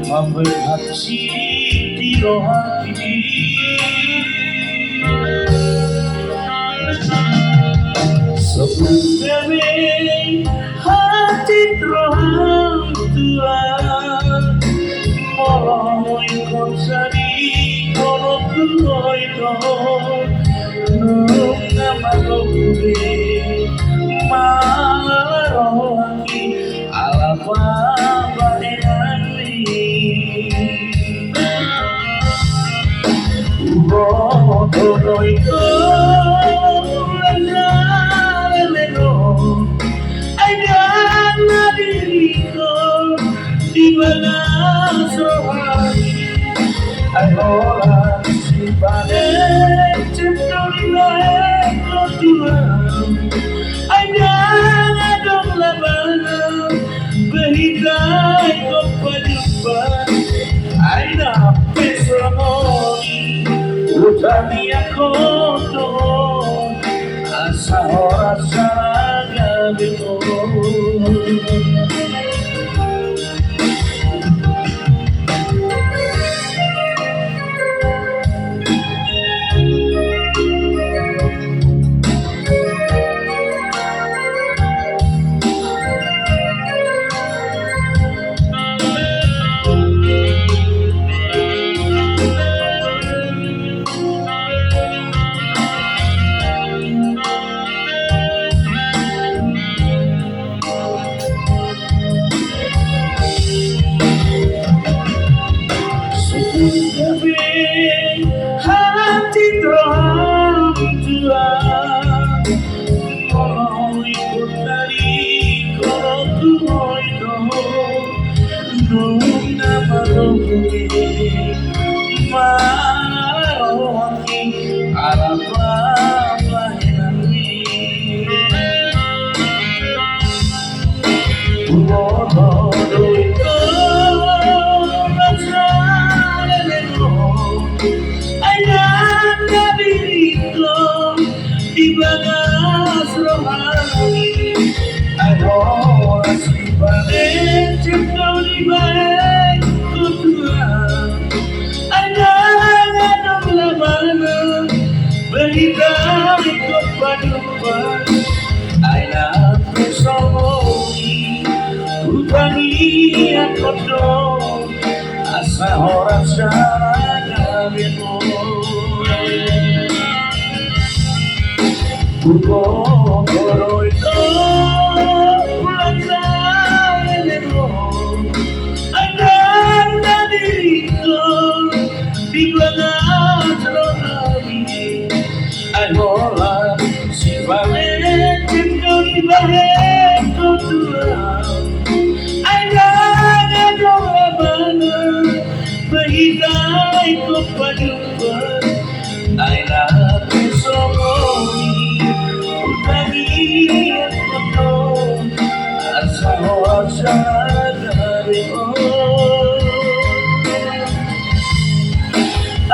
Memberhati di Rohakki sebenarnya hati terang tua mau ikut sari kono kuoi to Nunga magobe Malala Rohakki alapa todo itu lelelo ada diriku di balas rohani orang si panen cenderung Tuhan ada dong labana berhitai kepaduan ada pesoni utami ako to asa oras sa gabi mo hati terang tua mau ikut dari kono kuoi to Nunga magobe Rohakki alapa lahinani todo itu di bagas rohani ayo si panen cenderung di baik Tuhan ada dong labana berhitai kepaduan aina pesoni utani aku dong asa orang sana bemo Buko koro itu lelelo ada diriku di balas rohani ayolah si panen cenderung di balik Tuhan ada dong labana berhitai kepaduan aina pesoni utani aku asa oras dari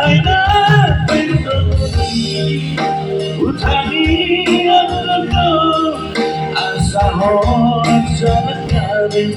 aina pesoni utani aku asa oras dari